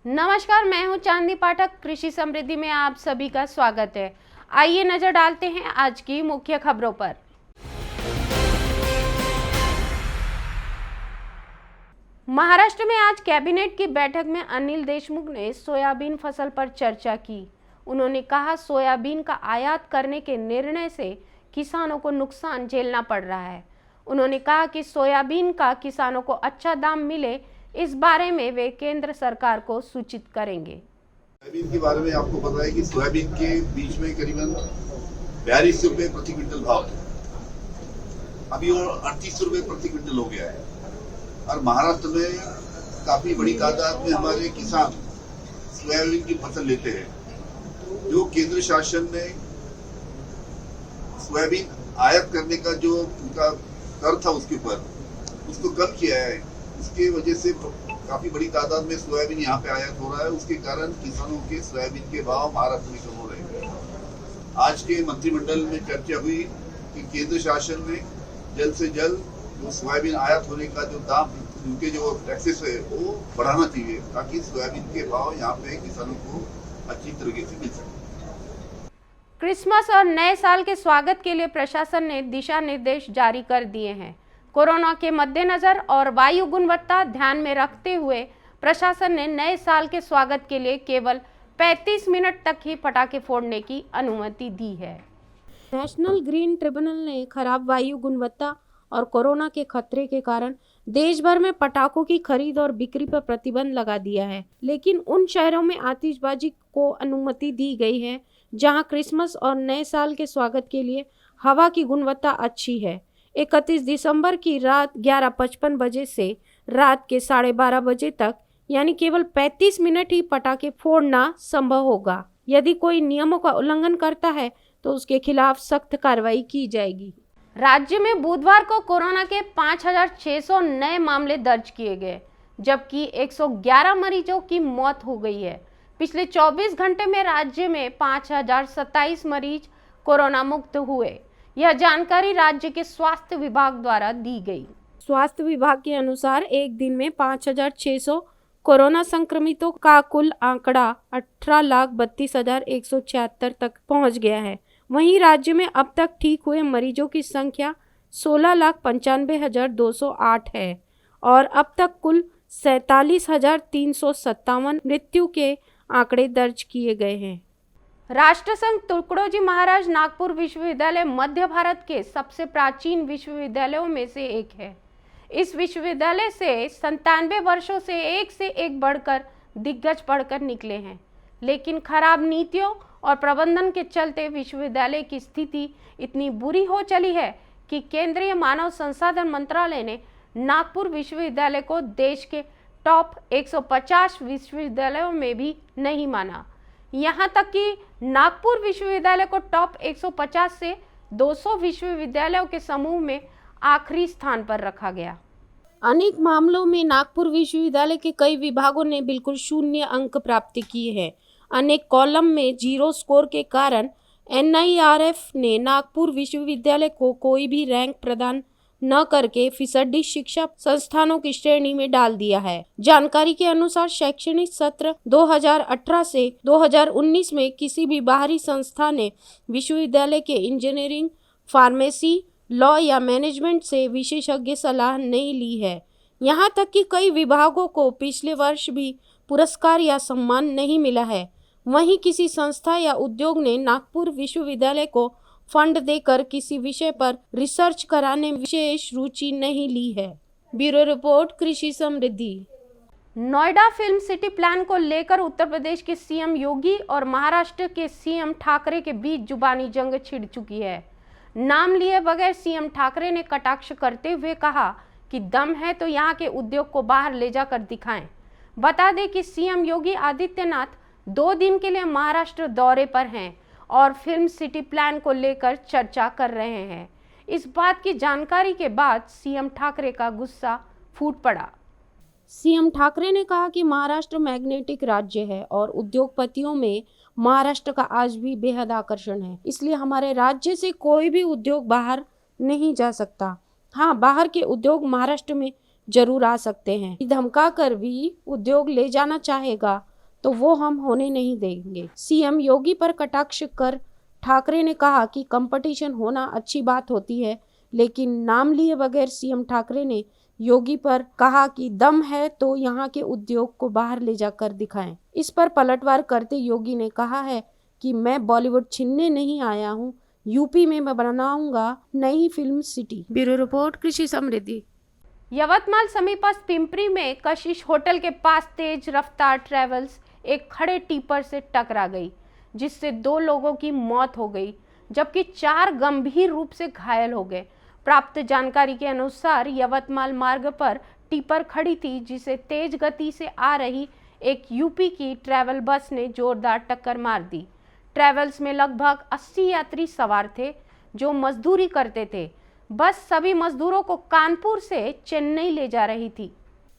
नमस्कार, मैं हूं चांदनी पाठक। कृषि समृद्धि में आप सभी का स्वागत है। आइए नजर डालते हैं आज की मुख्य खबरों पर। महाराष्ट्र में आज कैबिनेट की बैठक में अनिल देशमुख ने सोयाबीन फसल पर चर्चा की। उन्होंने कहा, सोयाबीन का आयात करने के निर्णय से किसानों को नुकसान झेलना पड़ रहा है। उन्होंने कहा कि सोयाबीन का किसानों को अच्छा दाम मिले, इस बारे में वे केंद्र सरकार को सूचित करेंगे। सोयाबीन के बारे में आपको पता है कि सोयाबीन के बीच में करीबन 42 रुपए प्रति क्विंटल भाव है। अभी वो 38 रुपए प्रति क्विंटल हो गया है। और महाराष्ट्र में काफी बड़ी तादाद में हमारे किसान सोयाबीन की फसल लेते हैं। जो केंद्र शासन ने सोयाबीन आयात करने का जो उनका कर था उसके ऊपर उसको कम किया है। इसके वजह से काफी बड़ी तादाद में सोयाबीन यहाँ पे आयात हो रहा है। उसके कारण किसानों के सोयाबीन के भाव महाराष्ट्र में कम हो रहे हैं। आज के मंत्रिमंडल में चर्चा हुई कि केंद्र शासन में जल्द से जल्द जो सोयाबीन आयात होने का जो दाम, उनके जो टैक्सेस है वो बढ़ाना चाहिए, ताकि सोयाबीन के भाव यहाँ पे किसानों को अच्छी तरीके से मिल सके। क्रिसमस और नए साल के स्वागत के लिए प्रशासन ने दिशा निर्देश जारी कर दिए हैं। कोरोना के मद्देनजर और वायु गुणवत्ता ध्यान में रखते हुए प्रशासन ने नए साल के स्वागत के लिए केवल 35 मिनट तक ही पटाखे फोड़ने की अनुमति दी है। नेशनल ग्रीन ट्रिब्यूनल ने खराब वायु गुणवत्ता और कोरोना के खतरे के कारण देश भर में पटाखों की खरीद और बिक्री पर प्रतिबंध लगा दिया है, लेकिन उन शहरों में आतिशबाजी को अनुमति दी गई है जहां क्रिसमस और नए साल के स्वागत के लिए हवा की गुणवत्ता अच्छी है। 31 दिसंबर की रात 11:55 बजे से रात के 12:30 बजे तक यानी केवल 35 मिनट ही पटाखे फोड़ना संभव होगा। यदि कोई नियमों का उल्लंघन करता है तो उसके खिलाफ सख्त कार्रवाई की जाएगी। राज्य में बुधवार को कोरोना के 5,600 नए मामले दर्ज किए गए, जबकि 111 मरीजों की मौत हो गई है। पिछले 24 घंटे में राज्य में 5,027 मरीज कोरोना मुक्त हुए। यह जानकारी राज्य के स्वास्थ्य विभाग द्वारा दी गई। स्वास्थ्य विभाग के अनुसार एक दिन में 5,600 कोरोना संक्रमितों का कुल आंकड़ा 18,32,176 तक पहुंच गया है। वहीं राज्य में अब तक ठीक हुए मरीजों की संख्या 16,95,208 है और अब तक कुल 47,357 मृत्यु के आंकड़े दर्ज किए गए हैं। राष्ट्रसंघ तुकडोजी महाराज नागपुर विश्वविद्यालय मध्य भारत के सबसे प्राचीन विश्वविद्यालयों में से एक है। इस विश्वविद्यालय से 97 वर्षों से एक बढ़कर दिग्गज पढ़कर निकले हैं, लेकिन खराब नीतियों और प्रबंधन के चलते विश्वविद्यालय की स्थिति इतनी बुरी हो चली है कि केंद्रीय मानव संसाधन मंत्रालय ने नागपुर विश्वविद्यालय को देश के टॉप 150 विश्वविद्यालयों में भी नहीं माना। यहाँ तक कि नागपुर विश्वविद्यालय को टॉप 150 से 200 विश्वविद्यालयों के समूह में आखिरी स्थान पर रखा गया। अनेक मामलों में नागपुर विश्वविद्यालय के कई विभागों ने बिल्कुल शून्य अंक प्राप्त किए हैं। अनेक कॉलम में जीरो स्कोर के कारण NIRF ने नागपुर विश्वविद्यालय को कोई भी रैंक प्रदान न करके फीसदी शिक्षा संस्थानों की श्रेणी में डाल दिया है। जानकारी के अनुसार शैक्षणिक सत्र 2018 से 2019 में किसी भी बाहरी संस्था ने विश्वविद्यालय के इंजीनियरिंग, फार्मेसी, लॉ या मैनेजमेंट से विशेषज्ञ सलाह नहीं ली है। यहाँ तक कि कई विभागों को पिछले वर्ष भी पुरस्कार या सम्मान नहीं मिला है। वहीं किसी संस्था या उद्योग ने नागपुर विश्वविद्यालय को फंड देकर किसी विषय पर रिसर्च कराने में विशेष रुचि नहीं ली है। ब्यूरो रिपोर्ट, कृषि समृद्धि। नोएडा फिल्म सिटी प्लान को लेकर उत्तर प्रदेश के सीएम योगी और महाराष्ट्र के सीएम ठाकरे के बीच जुबानी जंग छिड़ चुकी है। नाम लिए बगैर सीएम ठाकरे ने कटाक्ष करते हुए कहा कि दम है तो यहाँ के उद्योग को बाहर ले जाकर दिखाएं। बता दें कि सीएम योगी आदित्यनाथ 2 दिन के लिए महाराष्ट्र दौरे पर हैं और फिल्म सिटी प्लान को लेकर चर्चा कर रहे हैं। इस बात की जानकारी के बाद सीएम ठाकरे का गुस्सा फूट पड़ा। सीएम ठाकरे ने कहा कि महाराष्ट्र मैग्नेटिक राज्य है और उद्योगपतियों में महाराष्ट्र का आज भी बेहद आकर्षण है, इसलिए हमारे राज्य से कोई भी उद्योग बाहर नहीं जा सकता। हाँ, बाहर के उद्योग महाराष्ट्र में जरूर आ सकते हैं। धमका कर भी उद्योग ले जाना चाहेगा तो वो हम होने नहीं देंगे। सीएम योगी पर कटाक्ष कर ठाकरे ने कहा कि कंपटीशन होना अच्छी बात होती है, लेकिन नाम लिए बगैर सीएम ठाकरे ने योगी पर कहा कि दम है तो यहाँ के उद्योग को बाहर ले जाकर दिखाएं। इस पर पलटवार करते योगी ने कहा है कि मैं बॉलीवुड छीनने नहीं आया हूँ, यूपी में मैं बनाऊंगा नई फिल्म सिटी। ब्यूरो रिपोर्ट, कृषि समृद्धि। यवतमाल समीपस्थ पिंपरी में कशिश होटल के पास तेज रफ्तार ट्रेवल्स एक खड़े टिपर से टकरा गई, जिससे 2 लोगों की मौत हो गई जबकि 4 गंभीर रूप से घायल हो गए। प्राप्त जानकारी के अनुसार यवतमाल मार्ग पर टिपर खड़ी थी, जिसे तेज गति से आ रही एक यूपी की ट्रैवल बस ने जोरदार टक्कर मार दी। ट्रैवल्स में लगभग 80 यात्री सवार थे जो मजदूरी करते थे। बस सभी मजदूरों को कानपुर से चेन्नई ले जा रही थी।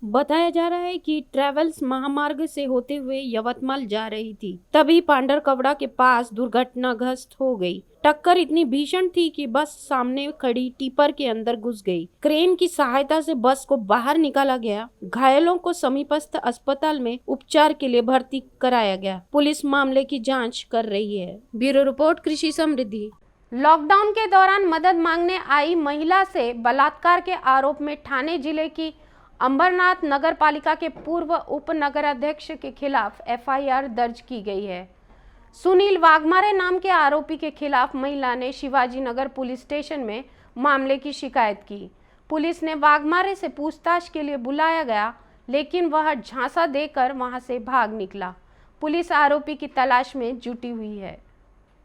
बताया जा रहा है कि ट्रैवल्स महामार्ग से होते हुए यवतमाल जा रही थी, तभी पांडरकवड़ा के पास दुर्घटनाग्रस्त हो गई। टक्कर इतनी भीषण थी कि बस सामने खड़ी टिपर के अंदर घुस गई। क्रेन की सहायता से बस को बाहर निकाला गया। घायलों को समीपस्थ अस्पताल में उपचार के लिए भर्ती कराया गया। पुलिस मामले की जांच कर रही है। ब्यूरो रिपोर्ट, कृषि समृद्धि। लॉकडाउन के दौरान मदद मांगने आई महिला से बलात्कार के आरोप में ठाणे जिले की अंबरनाथ नगर पालिका के पूर्व उप नगर अध्यक्ष के खिलाफ एफआईआर दर्ज की गई है। सुनील वाघमारे नाम के आरोपी के खिलाफ महिला ने शिवाजी नगर पुलिस स्टेशन में मामले की शिकायत की। पुलिस ने वाघमारे से पूछताछ के लिए बुलाया गया, लेकिन वह झांसा देकर वहां से भाग निकला। पुलिस आरोपी की तलाश में जुटी हुई है।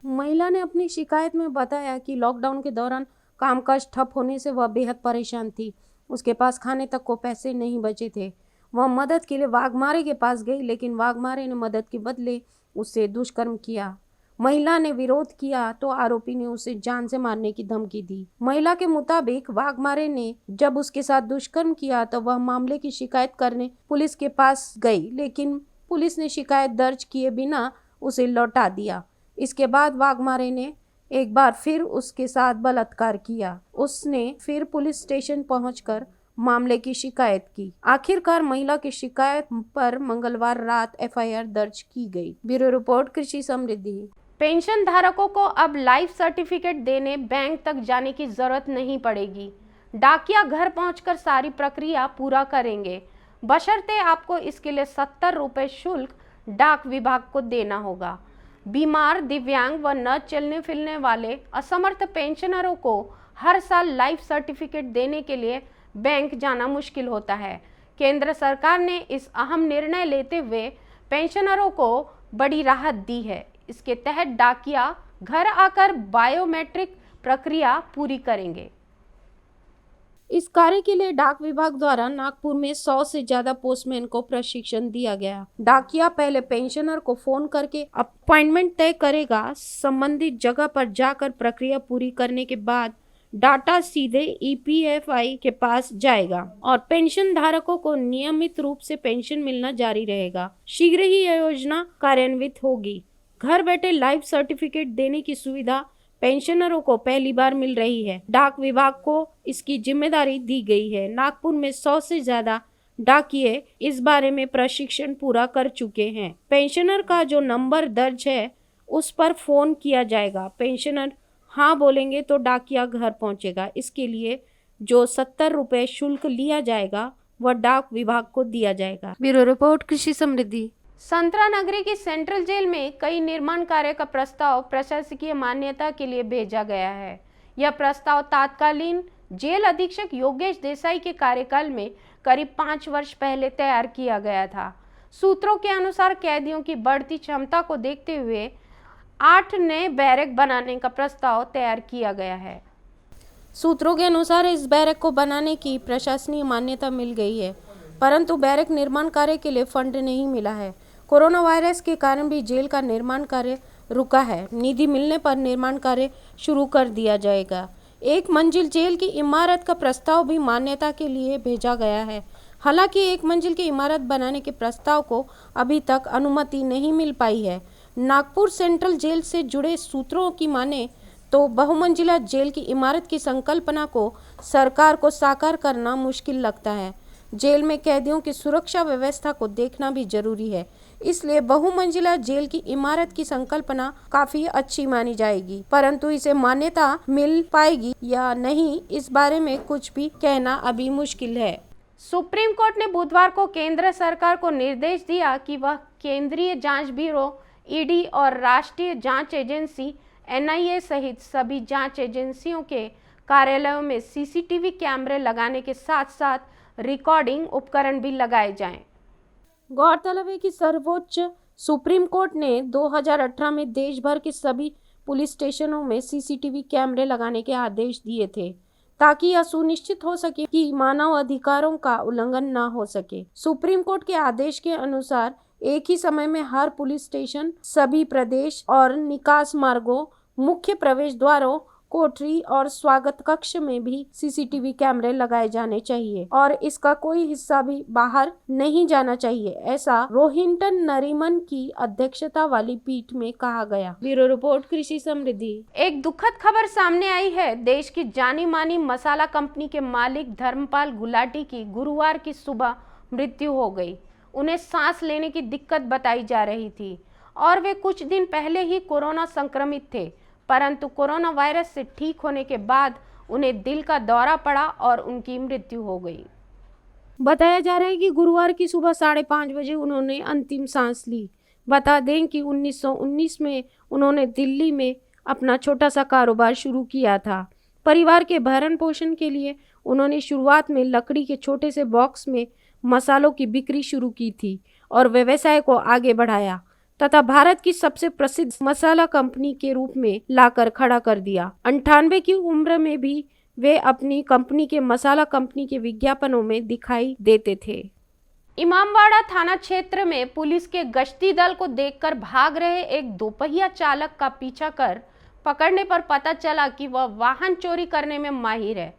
महिला ने अपनी शिकायत में बताया कि लॉकडाउन के दौरान कामकाज ठप होने से वह बेहद परेशान थी। उसके पास खाने तक को पैसे नहीं बचे थे। वह मदद के लिए वाघमारे के पास गई, लेकिन वाघमारे ने मदद के बदले उससे दुष्कर्म किया। महिला ने विरोध किया तो आरोपी ने उसे जान से मारने की धमकी दी। महिला के मुताबिक वाघमारे ने जब उसके साथ दुष्कर्म किया तो वह मामले की शिकायत करने पुलिस के पास गई, लेकिन पुलिस ने शिकायत दर्ज किए बिना उसे लौटा दिया। इसके बाद वाघमारे ने एक बार फिर उसके साथ बलात्कार किया। उसने फिर पुलिस स्टेशन पहुंचकर मामले की शिकायत की। आखिरकार महिला की शिकायत पर मंगलवार रात एफआईआर दर्ज की गई। ब्यूरो रिपोर्ट, कृषि समृद्धि। पेंशन धारकों को अब लाइफ सर्टिफिकेट देने बैंक तक जाने की जरूरत नहीं पड़ेगी। डाकिया घर पहुंचकर सारी प्रक्रिया पूरा करेंगे, बशर्ते आपको इसके लिए 70 रुपए शुल्क डाक विभाग को देना होगा। बीमार, दिव्यांग व न चलने फिरने वाले असमर्थ पेंशनरों को हर साल लाइफ सर्टिफिकेट देने के लिए बैंक जाना मुश्किल होता है। केंद्र सरकार ने इस अहम निर्णय लेते हुए पेंशनरों को बड़ी राहत दी है। इसके तहत डाकिया घर आकर बायोमेट्रिक प्रक्रिया पूरी करेंगे। इस कार्य के लिए डाक विभाग द्वारा नागपुर में 100 से ज्यादा पोस्टमैन को प्रशिक्षण दिया गया। डाकिया पहले पेंशनर को फोन करके अपॉइंटमेंट तय करेगा। संबंधित जगह पर जाकर प्रक्रिया पूरी करने के बाद डाटा सीधे ईपीएफआई के पास जाएगा और पेंशन धारकों को नियमित रूप से पेंशन मिलना जारी रहेगा। शीघ्र ही यह योजना कार्यान्वित होगी। घर बैठे लाइफ सर्टिफिकेट देने की सुविधा पेंशनरों को पहली बार मिल रही है। डाक विभाग को इसकी जिम्मेदारी दी गई है। नागपुर में 100 से ज्यादा डाकिये इस बारे में प्रशिक्षण पूरा कर चुके हैं। पेंशनर का जो नंबर दर्ज है उस पर फोन किया जाएगा। पेंशनर हाँ बोलेंगे तो डाकिया घर पहुंचेगा। इसके लिए जो 70 रुपए शुल्क लिया जाएगा वह डाक विभाग को दिया जाएगा। ब्यूरो रिपोर्ट, कृषि समृद्धि। संतरा नगरी की सेंट्रल जेल में कई निर्माण कार्य का प्रस्ताव प्रशासकीय मान्यता के लिए भेजा गया है। यह प्रस्ताव तत्कालीन जेल अधीक्षक योगेश देसाई के कार्यकाल में करीब 5 वर्ष पहले तैयार किया गया था। सूत्रों के अनुसार कैदियों की बढ़ती क्षमता को देखते हुए 8 नए बैरक बनाने का प्रस्ताव तैयार किया गया है। सूत्रों के अनुसार इस बैरक को बनाने की प्रशासनीय मान्यता मिल गई है, परंतु बैरक निर्माण कार्य के लिए फंड नहीं मिला है। कोरोना वायरस के कारण भी जेल का निर्माण कार्य रुका है। निधि मिलने पर निर्माण कार्य शुरू कर दिया जाएगा। 1 मंजिल जेल की इमारत का प्रस्ताव भी मान्यता के लिए भेजा गया है। हालांकि 1 मंजिल की इमारत बनाने के प्रस्ताव को अभी तक अनुमति नहीं मिल पाई है। नागपुर सेंट्रल जेल से जुड़े सूत्रों की माने तो बहुमंजिला जेल की इमारत की संकल्पना को सरकार को साकार करना मुश्किल लगता है। जेल में कैदियों की सुरक्षा व्यवस्था को देखना भी जरूरी है। इसलिए बहुमंजिला जेल की इमारत की संकल्पना काफी अच्छी मानी जाएगी, परंतु इसे मान्यता मिल पाएगी या नहीं, इस बारे में कुछ भी कहना अभी मुश्किल है। सुप्रीम कोर्ट ने बुधवार को केंद्र सरकार को निर्देश दिया कि वह केंद्रीय जांच ब्यूरो ईडी और राष्ट्रीय जांच एजेंसी एनआईए सहित सभी जांच एजेंसियों के कार्यालयों में सीसीटीवी कैमरे लगाने के साथ साथ रिकॉर्डिंग उपकरण भी लगाए जाएं। गौरतलब है कि सर्वोच्च सुप्रीम कोर्ट ने 2018 में देश भर के सभी पुलिस स्टेशनों में सीसीटीवी कैमरे लगाने के आदेश दिए थे, ताकि यह सुनिश्चित हो सके कि मानव अधिकारों का उल्लंघन न हो सके। सुप्रीम कोर्ट के आदेश के अनुसार एक ही समय में हर पुलिस स्टेशन, सभी प्रवेश और निकास मार्गों, मुख्य प्रवेश द्वारों, कोठरी और स्वागत कक्ष में भी सीसीटीवी कैमरे लगाए जाने चाहिए और इसका कोई हिस्सा भी बाहर नहीं जाना चाहिए, ऐसा रोहिंटन नरीमन की अध्यक्षता वाली पीठ में कहा गया। ब्यूरो रिपोर्ट, कृषि समृद्धि। एक दुखद खबर सामने आई है। देश की जानी मानी मसाला कंपनी के मालिक धर्मपाल गुलाटी की गुरुवार की सुबह मृत्यु हो गई। उन्हें सांस लेने की दिक्कत बताई जा रही थी और वे कुछ दिन पहले ही कोरोना संक्रमित थे, परंतु कोरोना वायरस से ठीक होने के बाद उन्हें दिल का दौरा पड़ा और उनकी मृत्यु हो गई। बताया जा रहा है कि गुरुवार की सुबह 5:30 बजे उन्होंने अंतिम सांस ली। बता दें कि 1919 में उन्होंने दिल्ली में अपना छोटा सा कारोबार शुरू किया था। परिवार के भरण पोषण के लिए उन्होंने शुरुआत में लकड़ी के छोटे से बॉक्स में मसालों की बिक्री शुरू की थी और व्यवसाय को आगे बढ़ाया तथा भारत की सबसे प्रसिद्ध मसाला कंपनी के रूप में लाकर खड़ा कर दिया। 98 की उम्र में भी वे अपनी कंपनी के मसाला कंपनी के विज्ञापनों में दिखाई देते थे। इमामबाड़ा थाना क्षेत्र में पुलिस के गश्ती दल को देखकर भाग रहे एक दोपहिया चालक का पीछा कर पकड़ने पर पता चला कि वह वाहन चोरी करने में माहिर है।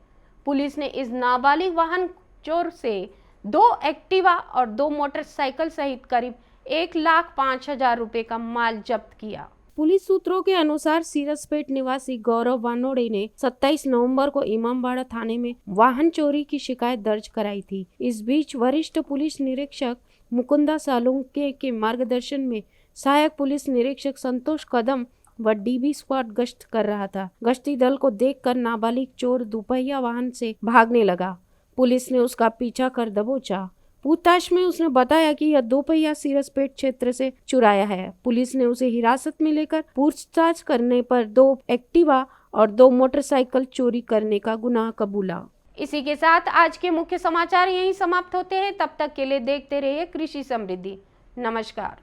पुलिस ने इस नाबालिग वाहन चोर से 2 एक्टिवा और 2 मोटरसाइकिल सहित करीब 1,05,000 रुपए का माल जब्त किया। पुलिस सूत्रों के अनुसार सीरसपेट निवासी गौरव वानोड़े ने 27 नवंबर को इमामबाड़ा थाने में वाहन चोरी की शिकायत दर्ज कराई थी। इस बीच वरिष्ठ पुलिस निरीक्षक मुकुंदा सालुंके के मार्गदर्शन में सहायक पुलिस निरीक्षक संतोष कदम व डीबी स्क्वाड गश्त कर रहा था। गश्ती दल को देखकर नाबालिग चोर दोपहिया वाहन से भागने लगा। पुलिस ने उसका पीछा कर दबोचा। पूछताछ में उसने बताया कि यह दोपहिया सीरसपेट क्षेत्र से चुराया है। पुलिस ने उसे हिरासत में लेकर पूछताछ करने पर 2 एक्टिवा और 2 मोटरसाइकिल चोरी करने का गुनाह कबूला। इसी के साथ आज के मुख्य समाचार यहीं समाप्त होते हैं। तब तक के लिए देखते रहिए कृषि समृद्धि। नमस्कार।